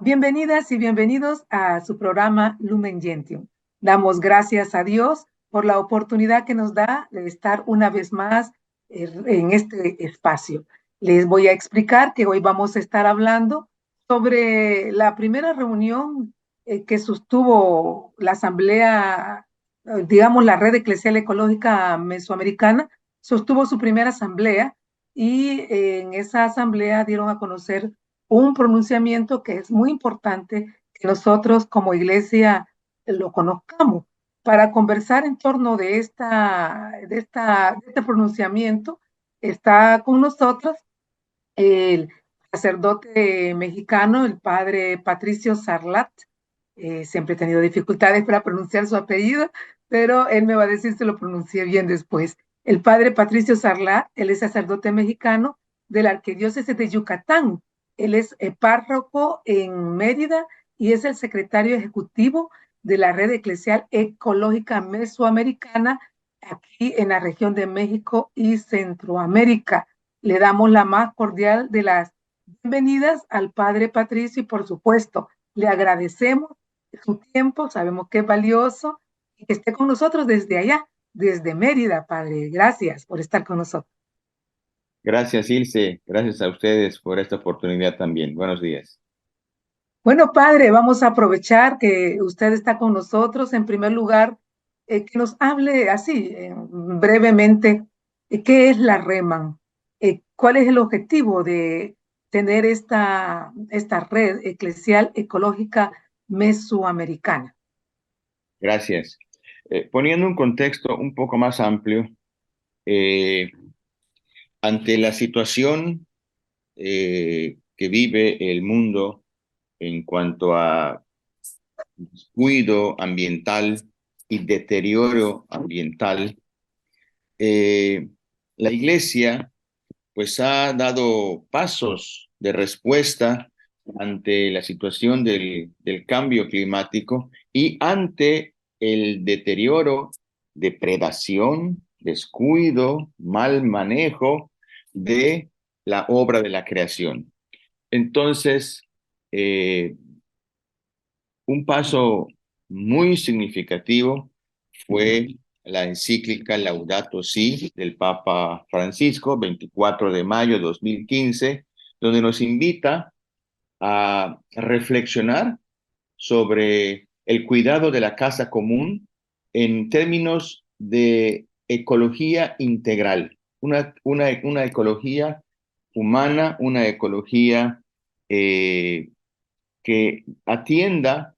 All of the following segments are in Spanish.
Bienvenidas y bienvenidos a su programa Lumen Gentium. Damos gracias a Dios por la oportunidad que nos da de estar una vez más en este espacio. Les voy a explicar que hoy vamos a estar hablando sobre la primera reunión que sostuvo la Asamblea, digamos la Red Eclesial Ecológica Mesoamericana, sostuvo su primera asamblea y en esa asamblea dieron a conocer un pronunciamiento que es muy importante que nosotros como iglesia lo conozcamos. Para conversar en torno de este pronunciamiento, está con nosotros el sacerdote mexicano, el padre Patricio Sarlat. Siempre he tenido dificultades para pronunciar su apellido, pero él me va a decir si lo pronuncié bien después. El padre Patricio Sarlat, él es sacerdote mexicano de la Arquidiócesis de Yucatán. Él es párroco en Mérida y es el secretario ejecutivo de la Red Eclesial Ecológica Mesoamericana aquí en la región de México y Centroamérica. Le damos la más cordial de las bienvenidas al padre Patricio y por supuesto le agradecemos su tiempo, sabemos que es valioso y que esté con nosotros desde allá, desde Mérida, padre. Gracias por estar con nosotros. Gracias, Ilse. Gracias a ustedes por esta oportunidad también. Buenos días. Bueno, padre, vamos a aprovechar que usted está con nosotros. En primer lugar, que nos hable así, brevemente, qué es la REMAN, cuál es el objetivo de tener esta red eclesial ecológica mesoamericana. Gracias. Poniendo un contexto un poco más amplio, eh, ante la situación que vive el mundo en cuanto a descuido ambiental y deterioro ambiental, eh, la Iglesia pues ha dado pasos de respuesta ante la situación del cambio climático y ante el deterioro, depredación, descuido, mal manejo de la obra de la creación. Entonces, eh, un paso muy significativo fue la encíclica Laudato Si del Papa Francisco, 24 de mayo de 2015, donde nos invita a reflexionar sobre el cuidado de la casa común en términos de ecología integral, una ecología humana, una ecología que atienda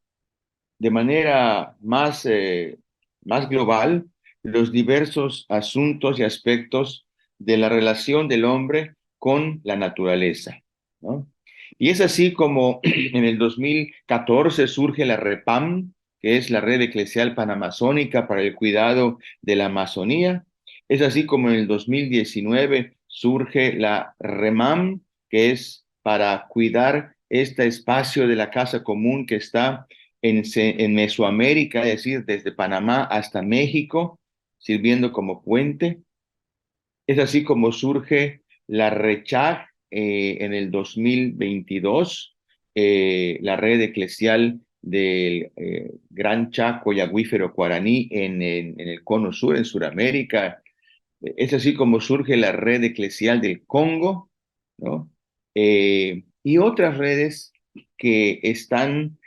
de manera más global los diversos asuntos y aspectos de la relación del hombre con la naturaleza, ¿no? Y es así como en el 2014 surge la REPAM, que es la Red Eclesial Panamazónica para el Cuidado de la Amazonía. Es así como en el 2019 surge la REMAM, que es para cuidar este espacio de la casa común que está en Mesoamérica, es decir, desde Panamá hasta México, sirviendo como puente. Es así como surge la RECHAG en el 2022, la red eclesial del Gran Chaco y Acuífero Guaraní en el Cono Sur, en Sudamérica. Es así como surge la red eclesial del Congo, ¿no? Y otras redes que están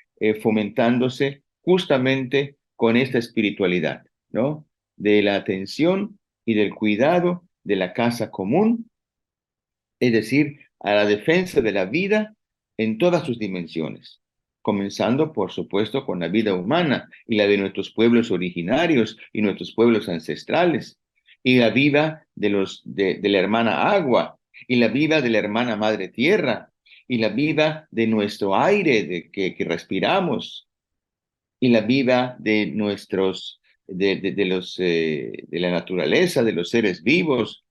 fomentándose justamente con esta espiritualidad, ¿no? De la atención y del cuidado de la casa común, es decir, a la defensa de la vida en todas sus dimensiones, comenzando, por supuesto, con la vida humana y la de nuestros pueblos originarios y nuestros pueblos ancestrales, y la vida de la hermana agua, y la vida de la hermana madre tierra, y la vida de nuestro aire que respiramos, y la vida de de la naturaleza, de los seres vivos,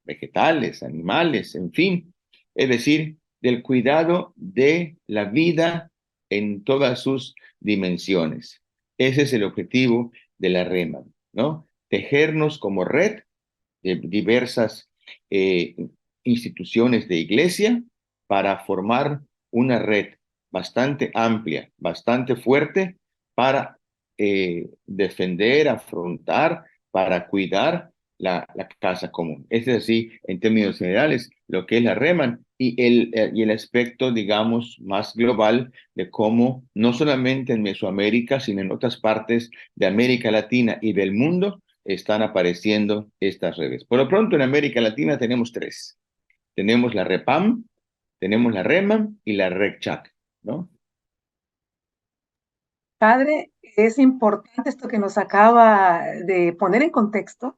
vegetales, animales, en fin, es decir, del cuidado de la vida en todas sus dimensiones. Ese es el objetivo de la REMA, ¿no? Tejernos como red de diversas eh, instituciones de iglesia para formar una red bastante amplia, bastante fuerte para defender, afrontar, para cuidar la casa común. Es así, en términos generales, lo que es la REMAN y el aspecto, digamos, más global de cómo no solamente en Mesoamérica, sino en otras partes de América Latina y del mundo están apareciendo estas redes. Por lo pronto, en América Latina tenemos tres. Tenemos la REPAM, tenemos la REMAN y la RECCHAC, ¿no? Padre, es importante esto que nos acaba de poner en contexto,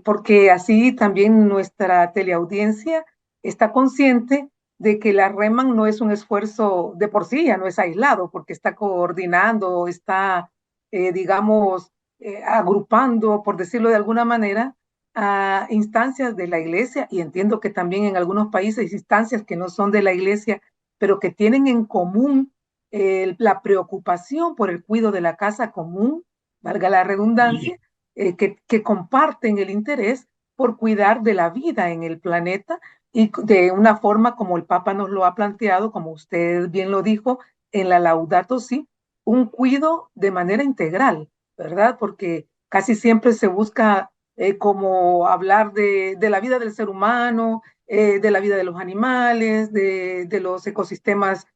porque así también nuestra teleaudiencia está consciente de que la REMAN no es un esfuerzo de por sí, ya no es aislado, porque está coordinando, está, digamos, agrupando, por decirlo de alguna manera, a instancias de la iglesia, y entiendo que también en algunos países instancias que no son de la iglesia, pero que tienen en común la preocupación por el cuidado de la casa común, valga la redundancia, que comparten el interés por cuidar de la vida en el planeta y de una forma como el Papa nos lo ha planteado, como usted bien lo dijo, en la Laudato Si, un cuidado de manera integral, ¿verdad? Porque casi siempre se busca como hablar de la vida del ser humano, de la vida de los animales, de los ecosistemas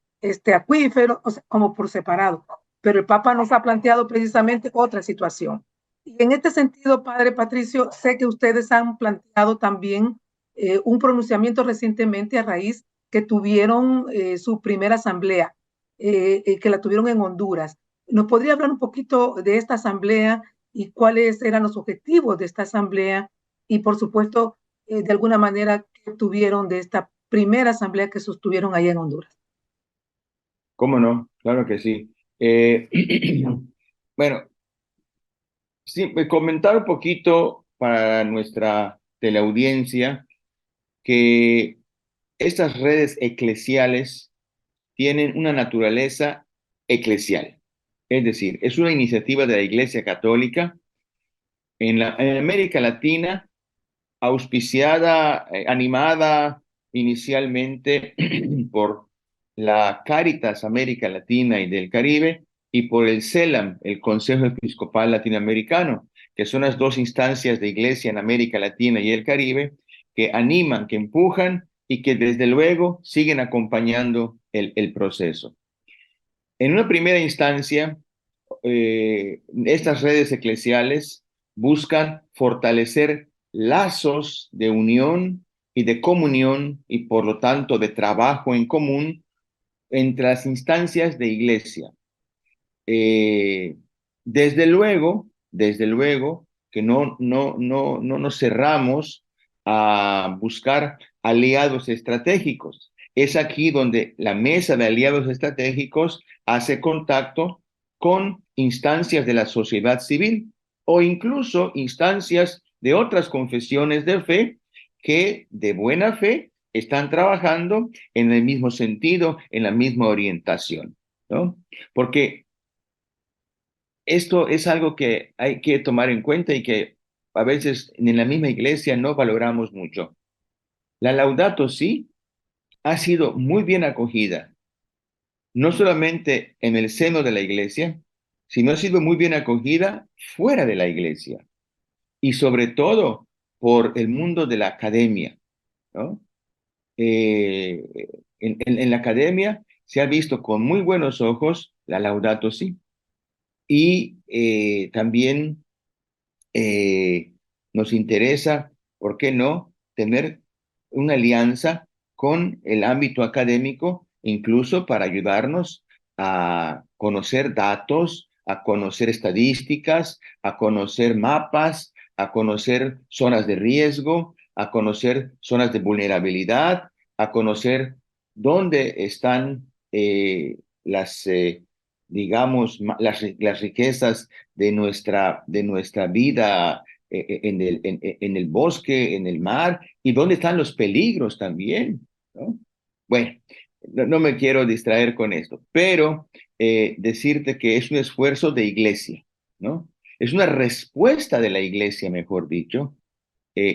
acuíferos, o sea, como por separado. Pero el Papa nos ha planteado precisamente otra situación. Y en este sentido, padre Patricio, sé que ustedes han planteado también un pronunciamiento recientemente a raíz que tuvieron su primera asamblea, que la tuvieron en Honduras. ¿Nos podría hablar un poquito de esta asamblea y cuáles eran los objetivos de esta asamblea? Y por supuesto, de alguna manera, ¿qué tuvieron de esta primera asamblea que sostuvieron allá en Honduras? ¿Cómo no? Claro que sí. Bueno, sí, comentar un poquito para nuestra teleaudiencia que estas redes eclesiales tienen una naturaleza eclesial. Es decir, es una iniciativa de la Iglesia Católica en América Latina, auspiciada, animada inicialmente por la Cáritas América Latina y del Caribe y por el CELAM, el Consejo Episcopal Latinoamericano, que son las dos instancias de iglesia en América Latina y el Caribe que animan, que empujan y que desde luego siguen acompañando el proceso. En una primera instancia, estas redes eclesiales buscan fortalecer lazos de unión y de comunión y por lo tanto de trabajo en común entre las instancias de iglesia. Eh, desde luego que no nos cerramos a buscar aliados estratégicos. Es aquí donde la mesa de aliados estratégicos hace contacto con instancias de la sociedad civil o incluso instancias de otras confesiones de fe que de buena fe están trabajando en el mismo sentido, en la misma orientación, ¿no? Porque esto es algo que hay que tomar en cuenta y que a veces en la misma iglesia no valoramos mucho. La Laudato Si ha sido muy bien acogida, no solamente en el seno de la iglesia, sino ha sido muy bien acogida fuera de la iglesia y sobre todo por el mundo de la academia, ¿no? Eh, en la academia se ha visto con muy buenos ojos la Laudato Si y también eh, nos interesa, ¿por qué no?, tener una alianza con el ámbito académico, incluso para ayudarnos a conocer datos, a conocer estadísticas, a conocer mapas, a conocer zonas de riesgo, a conocer zonas de vulnerabilidad, a conocer dónde están digamos, las riquezas de nuestra vida en el bosque, en el mar, y dónde están los peligros también, ¿no? Bueno, no me quiero distraer con esto, pero decirte que es un esfuerzo de iglesia, ¿no? Es una respuesta de la iglesia, mejor dicho,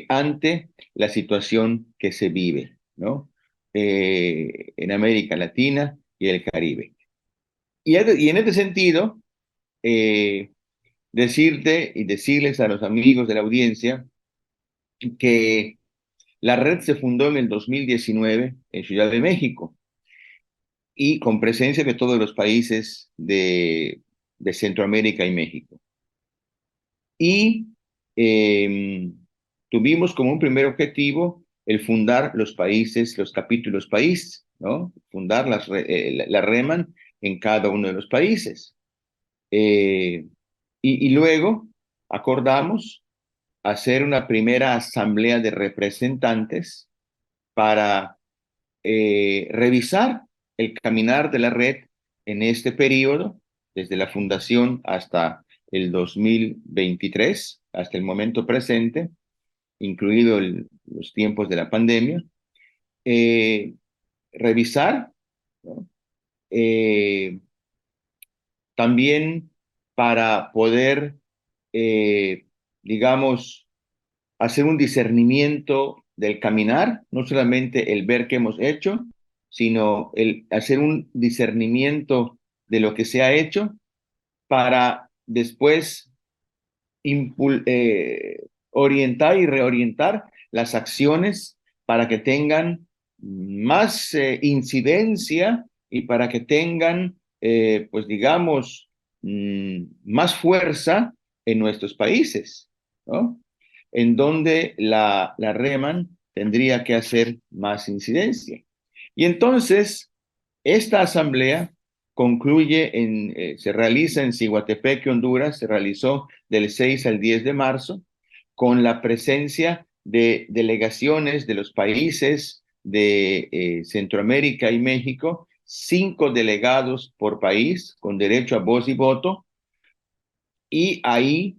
ante la situación que se vive, ¿no? En América Latina y el Caribe. Y en este sentido, decirte y decirles a los amigos de la audiencia que la red se fundó en el 2019 en Ciudad de México y con presencia de todos los países de Centroamérica y México. Y tuvimos como un primer objetivo el fundar los países, los capítulos país, ¿no? Fundar la REMAN en cada uno de los países. Y luego acordamos hacer una primera asamblea de representantes para revisar el caminar de la red en este periodo, desde la fundación hasta el 2023, hasta el momento presente, incluido los tiempos de la pandemia, revisar, ¿no? También para poder, digamos, hacer un discernimiento del caminar, no solamente el ver qué hemos hecho, sino el hacer un discernimiento de lo que se ha hecho para después orientar y reorientar las acciones para que tengan más incidencia y para que tengan, pues digamos, más fuerza en nuestros países, ¿no? En donde la REMAN tendría que hacer más incidencia. Y entonces, esta asamblea concluye se realiza en Ciguatepeque, Honduras, se realizó del 6 al 10 de marzo, con la presencia de delegaciones de los países de Centroamérica y México, 5 delegados por país, con derecho a voz y voto, y ahí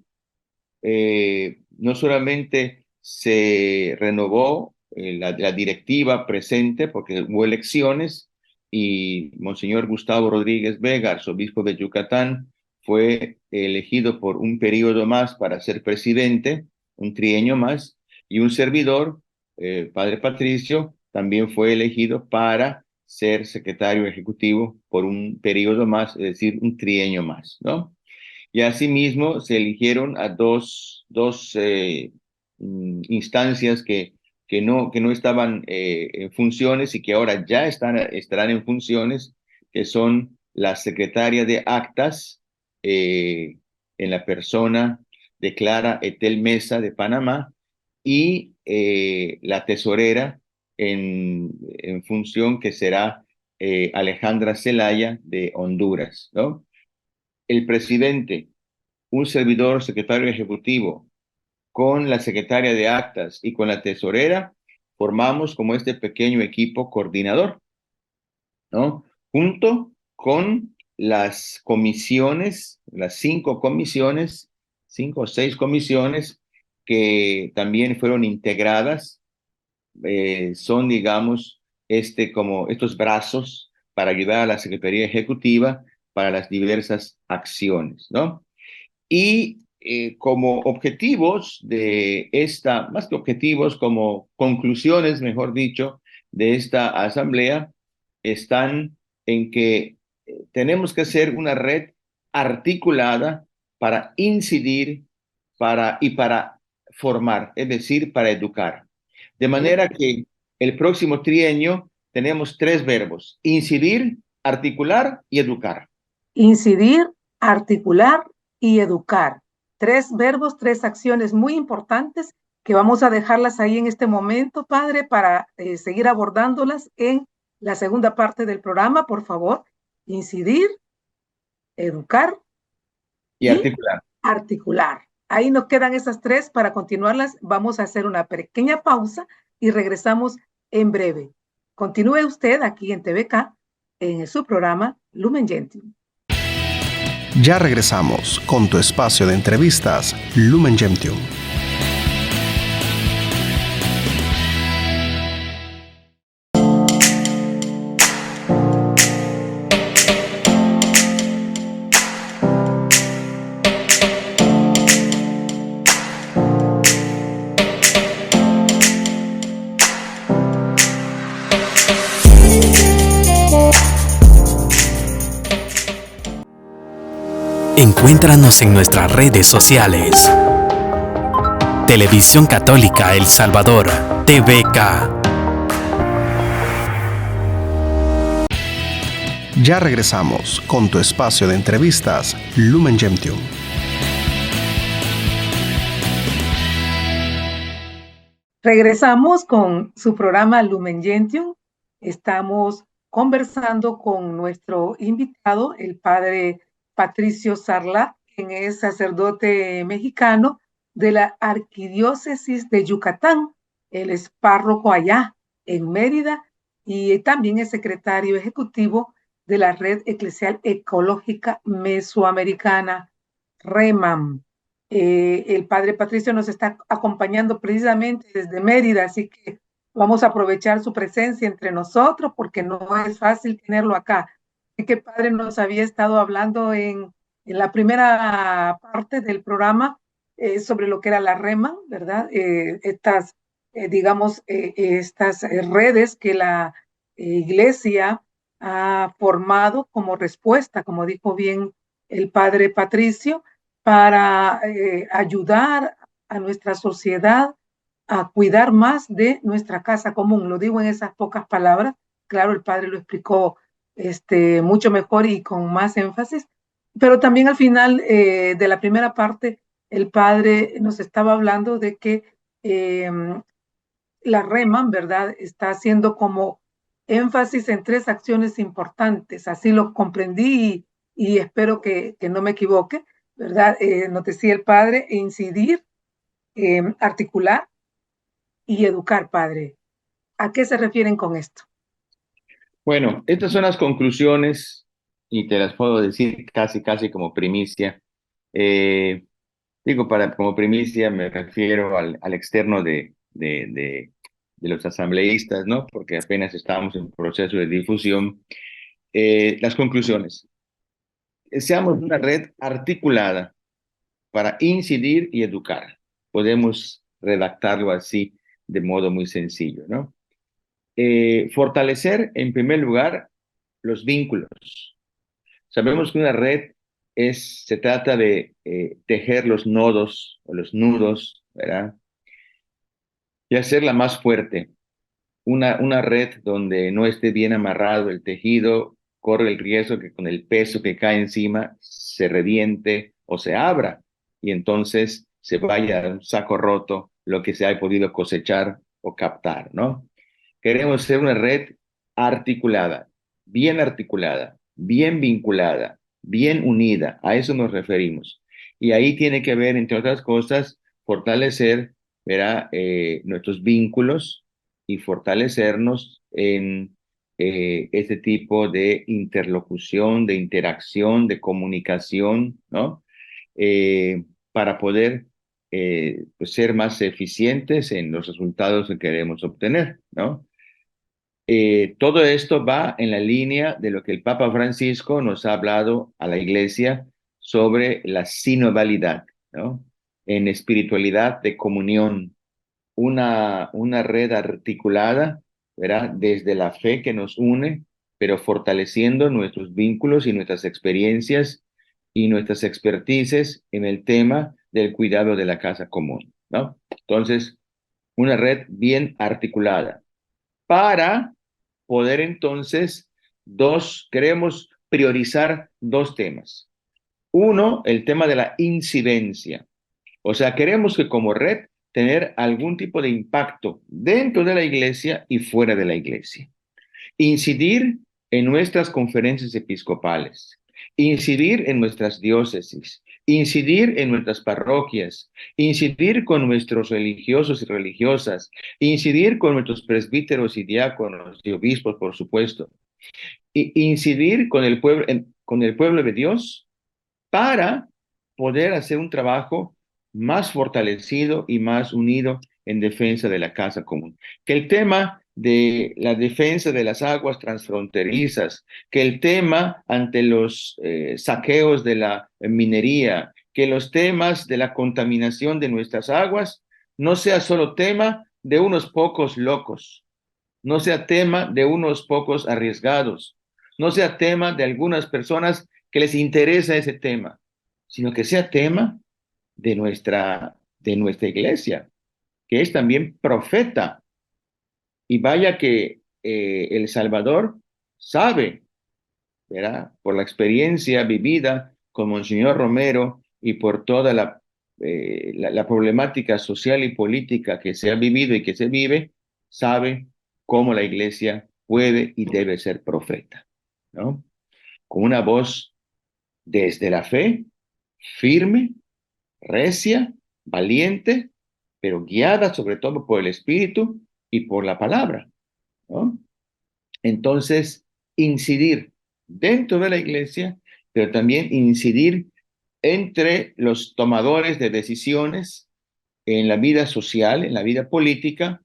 no solamente se renovó la directiva presente, porque hubo elecciones, y Monseñor Gustavo Rodríguez Vega, arzobispo de Yucatán, fue elegido por un periodo más para ser presidente, un trienio más, y un servidor, Padre Patricio, también fue elegido para ser secretario ejecutivo por un periodo más, es decir, un trienio más, ¿no? Y asimismo se eligieron a dos instancias que no estaban en funciones y que ahora ya estarán en funciones, que son la secretaria de Actas, en la persona de Clara Etel Mesa de Panamá, y la tesorera en función que será Alejandra Zelaya de Honduras, ¿no? El presidente, un servidor secretario ejecutivo, con la secretaria de actas y con la tesorera, formamos como este pequeño equipo coordinador, ¿no? Junto con las comisiones, las 5 o 6 comisiones que también fueron integradas, son, digamos, como estos brazos para ayudar a la Secretaría Ejecutiva para las diversas acciones, ¿no? Y como objetivos más que objetivos, como conclusiones, mejor dicho, de esta asamblea, están en que tenemos que hacer una red articulada para incidir y para formar, es decir, para educar. De manera que el próximo trienio tenemos 3 verbos: incidir, articular y educar. Incidir, articular y educar. 3 verbos, 3 acciones muy importantes que vamos a dejarlas ahí en este momento, Padre, para seguir abordándolas en la segunda parte del programa. Por favor, incidir, educar Y articular. articular. Ahí nos quedan esas 3 para continuarlas. Vamos a hacer una pequeña pausa y regresamos en breve. Continúe usted aquí en TVK en su programa Lumen Gentium. Ya regresamos con tu espacio de entrevistas Lumen Gentium. Encuéntranos en nuestras redes sociales. Televisión Católica El Salvador, TVK. Ya regresamos con tu espacio de entrevistas Lumen Gentium. Regresamos con su programa Lumen Gentium. Estamos conversando con nuestro invitado, el padre Patricio Sarlat, quien es sacerdote mexicano de la Arquidiócesis de Yucatán. Él es párroco allá en Mérida y también es secretario ejecutivo de la Red Eclesial Ecológica Mesoamericana, REMAM. El padre Patricio nos está acompañando precisamente desde Mérida, así que vamos a aprovechar su presencia entre nosotros porque no es fácil tenerlo acá. Así que el padre nos había estado hablando en la primera parte del programa sobre lo que era la REMA, ¿verdad? Estas, digamos, estas redes que la iglesia ha formado como respuesta, como dijo bien el padre Patricio, para ayudar a nuestra sociedad a cuidar más de nuestra casa común. Lo digo en esas pocas palabras. Claro, el padre lo explicó mucho mejor y con más énfasis, pero también al final de la primera parte, el padre nos estaba hablando de que la REMAN, ¿verdad?, está haciendo como énfasis en 3 acciones importantes. Así lo comprendí y espero que no me equivoque, ¿verdad? Nos decía el padre, incidir, articular y educar, padre. ¿A qué se refieren con esto? Bueno, estas son las conclusiones y te las puedo decir casi como primicia. Digo, como primicia me refiero al externo de los asambleístas, ¿no? Porque apenas estamos en proceso de difusión. Las conclusiones. Seamos una red articulada para incidir y educar. Podemos redactarlo así de modo muy sencillo, ¿no? Fortalecer, en primer lugar, los vínculos. Sabemos que una red se trata de tejer los nodos o los nudos, ¿verdad? Y hacerla más fuerte. Una red donde no esté bien amarrado el tejido corre el riesgo que con el peso que cae encima se reviente o se abra y entonces se vaya a un saco roto lo que se ha podido cosechar o captar, ¿no? Queremos ser una red articulada, bien vinculada, bien unida. A eso nos referimos. Y ahí tiene que ver, entre otras cosas, fortalecer, ¿verdad? Nuestros vínculos y fortalecernos en este tipo de interlocución, de interacción, de comunicación, ¿no? Para poder pues ser más eficientes en los resultados que queremos obtener, ¿no? Todo esto va en la línea de lo que el Papa Francisco nos ha hablado a la Iglesia sobre la sinovalidad, ¿no? En espiritualidad de comunión, una red articulada, ¿verdad? Desde la fe que nos une, pero fortaleciendo nuestros vínculos y nuestras experiencias y nuestras expertices en el tema del cuidado de la casa común, ¿no? Entonces, una red bien articulada para poder entonces, queremos priorizar 2 temas. Uno, el tema de la incidencia. O sea, queremos que como red tener algún tipo de impacto dentro de la iglesia y fuera de la iglesia. Incidir en nuestras conferencias episcopales, incidir en nuestras diócesis, incidir en nuestras parroquias, incidir con nuestros religiosos y religiosas, incidir con nuestros presbíteros y diáconos y obispos, por supuesto, e incidir con el pueblo de Dios para poder hacer un trabajo más fortalecido y más unido en defensa de la casa común. Que el tema de la defensa de las aguas transfronterizas, que el tema ante los saqueos de la minería, que los temas de la contaminación de nuestras aguas no sea solo tema de unos pocos locos, no sea tema de unos pocos arriesgados, no sea tema de algunas personas que les interesa ese tema, sino que sea tema de nuestra iglesia, que es también profeta. Y vaya que El Salvador sabe, ¿verdad? Por la experiencia vivida con Monseñor Romero y por toda la problemática social y política que se ha vivido y que se vive, sabe cómo la iglesia puede y debe ser profeta, ¿no? Con una voz desde la fe, firme, recia, valiente, pero guiada sobre todo por el Espíritu y por la palabra, ¿no? Entonces, incidir dentro de la iglesia, pero también incidir entre los tomadores de decisiones en la vida social, en la vida política,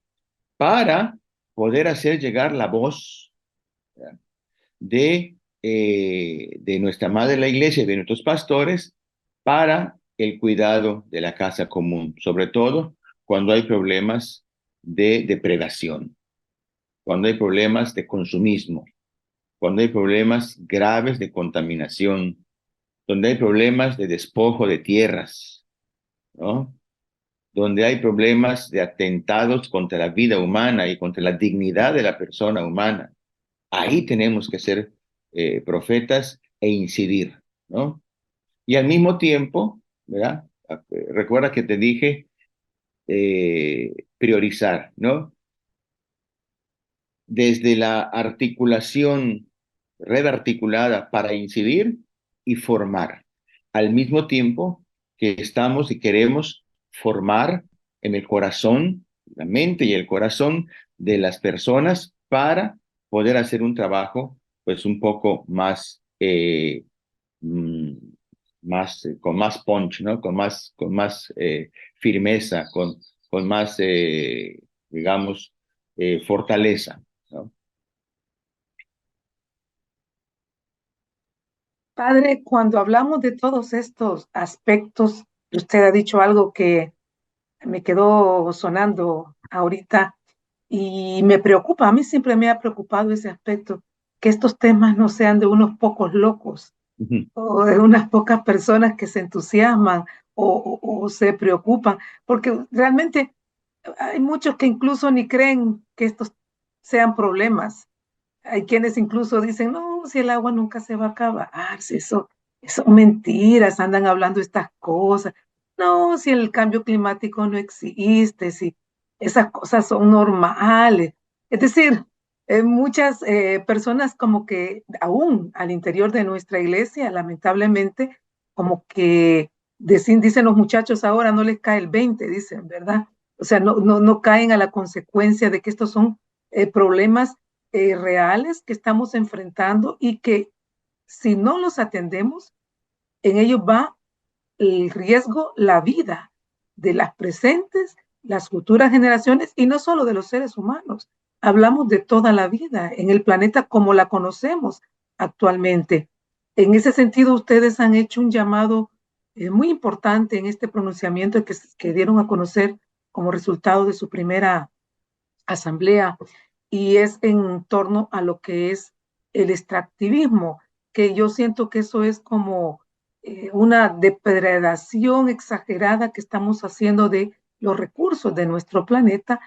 para poder hacer llegar la voz, ¿verdad?, de nuestra madre la iglesia y de nuestros pastores para el cuidado de la casa común, sobre todo cuando hay problemas de depredación, cuando hay problemas de consumismo, cuando hay problemas graves de contaminación, donde hay problemas de despojo de tierras, ¿no? Donde hay problemas de atentados contra la vida humana y contra la dignidad de la persona humana. Ahí tenemos que ser profetas e incidir, ¿no? Y al mismo tiempo, ¿verdad? Recuerda que te dije priorizar, ¿no? Desde la articulación, red articulada para incidir y formar, al mismo tiempo que estamos y queremos formar en el corazón, la mente y el corazón de las personas para poder hacer un trabajo pues un poco más, mm, con más punch, ¿no? Con más firmeza, con más, digamos, fortaleza, ¿no? Padre, cuando hablamos de todos estos aspectos, usted ha dicho algo que me quedó sonando ahorita y me preocupa, a mí siempre me ha preocupado ese aspecto, que estos temas no sean de unos pocos locos Ujú, o de unas pocas personas que se entusiasman o se preocupan, porque realmente hay muchos que incluso ni creen que estos sean problemas. Hay quienes incluso dicen, no, si el agua nunca se va a acabar, si eso son mentiras, andan hablando estas cosas. No, si el cambio climático no existe, si esas cosas son normales. Es decir, muchas personas como que aún al interior de nuestra iglesia, lamentablemente, como que dicen los muchachos ahora no les cae el 20, dicen, ¿verdad? O sea, no caen a la consecuencia de que estos son problemas reales que estamos enfrentando y que si no los atendemos, en ellos va el riesgo, la vida de las presentes, las futuras generaciones y no solo de los seres humanos. Hablamos de toda la vida en el planeta como la conocemos actualmente. En ese sentido, ustedes han hecho un llamado muy importante en este pronunciamiento que dieron a conocer como resultado de su primera asamblea y es en torno a lo que es el extractivismo, que yo siento que eso es como una depredación exagerada que estamos haciendo de los recursos de nuestro planeta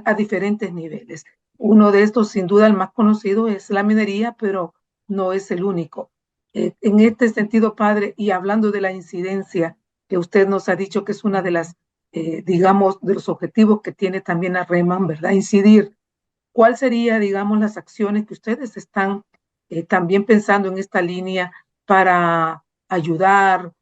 a diferentes niveles. Uno de estos, sin duda, el más conocido es la minería, pero no es el único. En este sentido, padre, y hablando de la incidencia que usted nos ha dicho que es una de las digamos, de los objetivos que tiene también la REMAN, ¿verdad? Incidir. ¿Cuál sería, digamos, las acciones que ustedes están también pensando en esta línea para ayudar,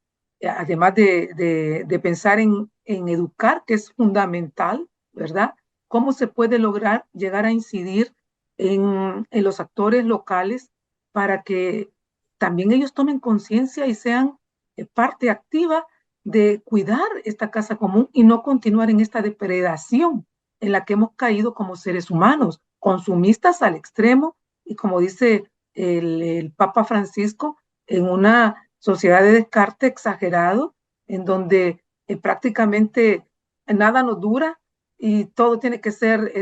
además de pensar en educar, que es fundamental, ¿verdad? ¿Cómo se puede lograr llegar a incidir en los actores locales para que también ellos tomen conciencia y sean parte activa de cuidar esta casa común y no continuar en esta depredación en la que hemos caído como seres humanos, consumistas al extremo y como dice el Papa Francisco, en una sociedad de descarte exagerado, en donde prácticamente nada nos dura y todo tiene que ser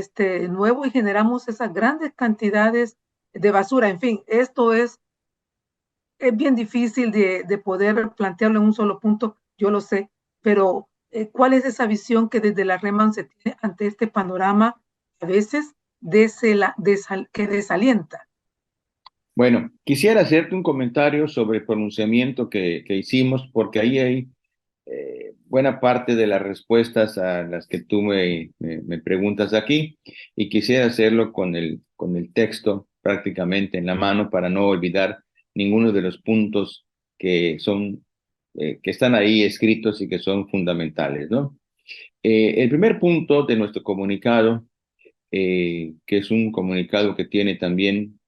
nuevo y generamos esas grandes cantidades de basura. En fin, esto es es bien difícil de poder plantearlo en un solo punto, yo lo sé, pero ¿cuál es esa visión que desde la Reman se tiene ante este panorama a veces que desalienta? Bueno, quisiera hacerte un comentario sobre el pronunciamiento que hicimos, porque ahí hay buena parte de las respuestas a las que tú me preguntas aquí, y quisiera hacerlo con el texto prácticamente en la mano para no olvidar ninguno de los puntos que son, que están ahí escritos y que son fundamentales, ¿no? El primer punto de nuestro comunicado, que es un comunicado que tiene también,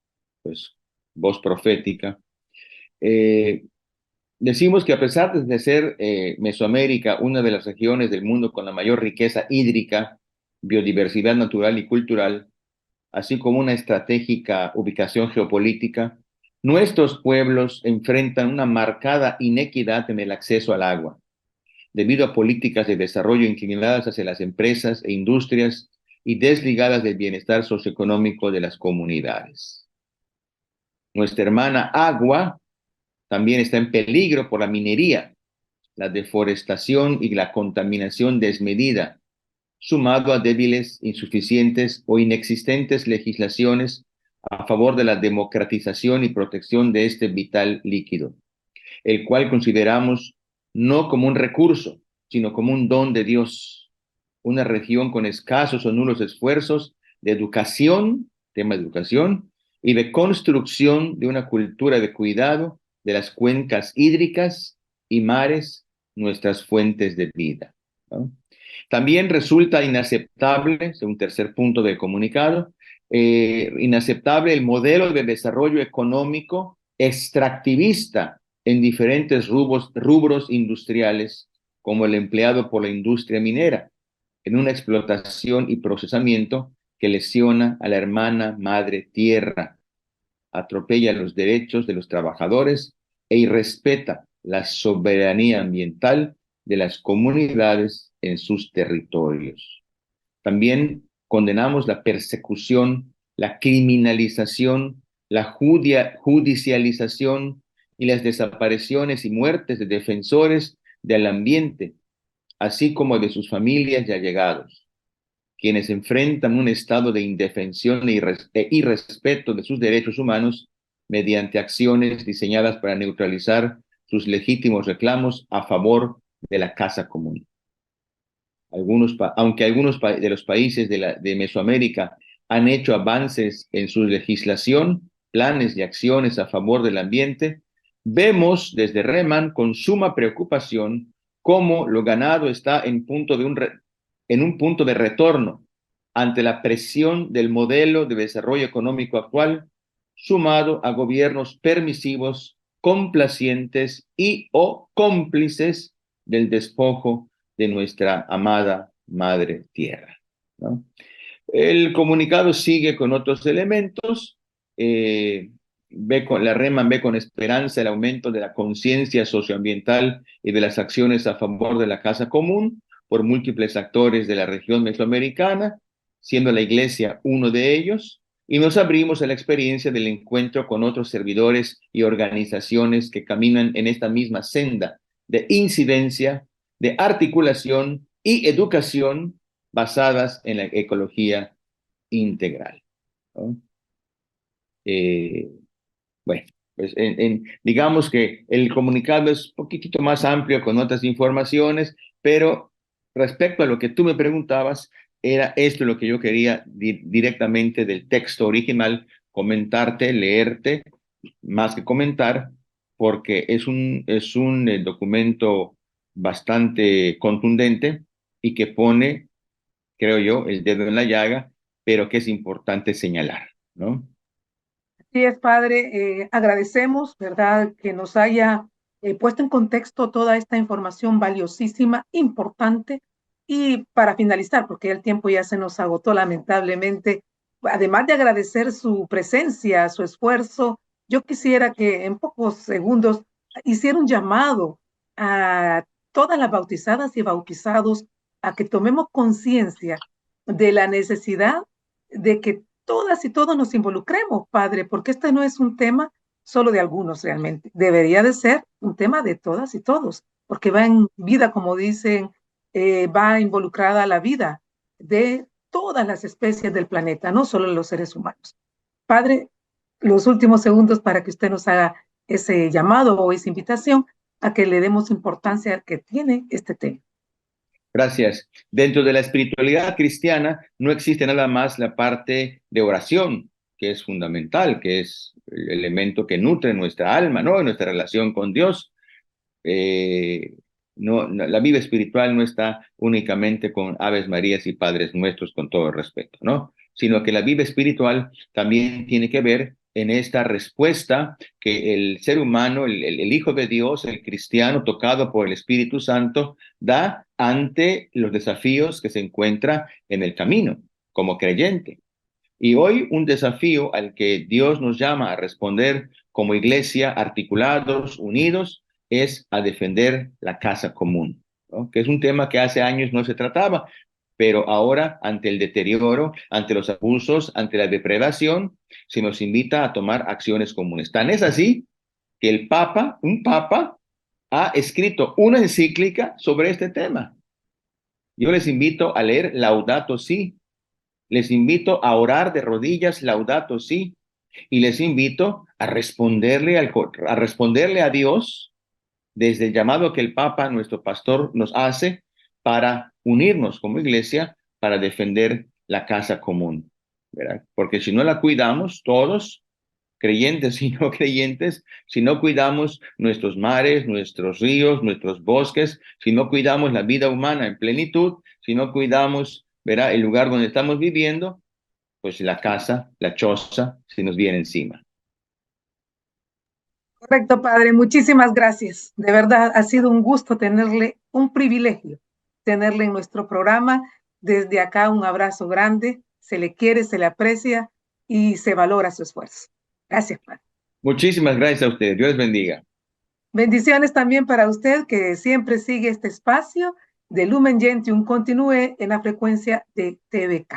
pues, voz profética, eh, decimos que a pesar de ser Mesoamérica una de las regiones del mundo con la mayor riqueza hídrica, biodiversidad natural y cultural, así como una estratégica ubicación geopolítica, nuestros pueblos enfrentan una marcada inequidad en el acceso al agua, debido a políticas de desarrollo inclinadas hacia las empresas e industrias y desligadas del bienestar socioeconómico de las comunidades. Nuestra hermana agua también está en peligro por la minería, la deforestación y la contaminación desmedida, sumado a débiles, insuficientes o inexistentes legislaciones a favor de la democratización y protección de este vital líquido, el cual consideramos no como un recurso, sino como un don de Dios, una región con escasos o nulos esfuerzos de educación, tema de educación, y de construcción de una cultura de cuidado de las cuencas hídricas y mares, nuestras fuentes de vida, ¿no? También resulta inaceptable, según tercer punto del comunicado, inaceptable el modelo de desarrollo económico extractivista en diferentes rubros industriales, como el empleado por la industria minera, en una explotación y procesamiento que lesiona a la hermana madre tierra, atropella los derechos de los trabajadores e irrespeta la soberanía ambiental de las comunidades en sus territorios. También condenamos la persecución, la criminalización, la judicialización y las desapariciones y muertes de defensores del ambiente, así como de sus familias y allegados, quienes enfrentan un estado de indefensión e irrespeto de sus derechos humanos mediante acciones diseñadas para neutralizar sus legítimos reclamos a favor de la casa común. Aunque algunos de los países de Mesoamérica han hecho avances en su legislación, planes y acciones a favor del ambiente, vemos desde Reman con suma preocupación cómo lo ganado está en un punto de retorno ante la presión del modelo de desarrollo económico actual, sumado a gobiernos permisivos, complacientes y o cómplices del despojo de nuestra amada madre tierra, ¿no? El comunicado sigue con otros elementos. La Reman ve con esperanza el aumento de la conciencia socioambiental y de las acciones a favor de la casa común por múltiples actores de la región mesoamericana, siendo la Iglesia uno de ellos, y nos abrimos a la experiencia del encuentro con otros servidores y organizaciones que caminan en esta misma senda de incidencia, de articulación y educación basadas en la ecología integral, ¿no? Eh, bueno, pues digamos que el comunicado es un poquitito más amplio con otras informaciones, pero respecto a lo que tú me preguntabas, era esto lo que yo quería directamente del texto original, comentarte, leerte, más que comentar, porque es un documento bastante contundente y que pone, creo yo, el dedo en la llaga, pero que es importante señalar, ¿no? Sí, es padre, agradecemos, ¿verdad?, que nos haya puesto en contexto toda esta información valiosísima, importante. Y para finalizar, porque el tiempo ya se nos agotó lamentablemente, además de agradecer su presencia, su esfuerzo, yo quisiera que en pocos segundos hiciera un llamado a todas las bautizadas y bautizados a que tomemos conciencia de la necesidad de que todas y todos nos involucremos, Padre, porque este no es un tema solo de algunos realmente. Debería de ser un tema de todas y todos, porque va en vida, como dicen, va involucrada la vida de todas las especies del planeta, no solo los seres humanos. Padre, los últimos segundos para que usted nos haga ese llamado o esa invitación a que le demos importancia que tiene este tema. Gracias. Dentro de la espiritualidad cristiana no existe nada más la parte de oración, que es fundamental, que es el elemento que nutre nuestra alma, ¿no? Nuestra relación con Dios. La vida espiritual no está únicamente con Aves Marías y Padres Nuestros, con todo el respeto, ¿no? Sino que la vida espiritual también tiene que ver en esta respuesta que el ser humano, el Hijo de Dios, el cristiano tocado por el Espíritu Santo, da ante los desafíos que se encuentra en el camino como creyente. Y hoy un desafío al que Dios nos llama a responder como iglesia, articulados, unidos, es a defender la casa común, ¿no? Que es un tema que hace años no se trataba, pero ahora ante el deterioro, ante los abusos, ante la depredación, se nos invita a tomar acciones comunes. Tan es así que un papa, ha escrito una encíclica sobre este tema. Yo les invito a leer Laudato Si. Les invito a orar de rodillas, Laudato Si, y les invito a responderle a Dios desde el llamado que el Papa, nuestro pastor, nos hace para unirnos como iglesia para defender la casa común, ¿verdad? Porque si no la cuidamos todos, creyentes y no creyentes, si no cuidamos nuestros mares, nuestros ríos, nuestros bosques, si no cuidamos la vida humana en plenitud, si no cuidamos, ¿verdad?, el lugar donde estamos viviendo, pues la casa, la choza, se nos viene encima. Correcto, padre. Muchísimas gracias. De verdad, ha sido un gusto tenerle, un privilegio tenerle en nuestro programa. Desde acá, un abrazo grande. Se le quiere, se le aprecia y se valora su esfuerzo. Gracias, padre. Muchísimas gracias a ustedes. Dios les bendiga. Bendiciones también para usted que siempre sigue este espacio de Lumen Gentium. Continúe en la frecuencia de TVK.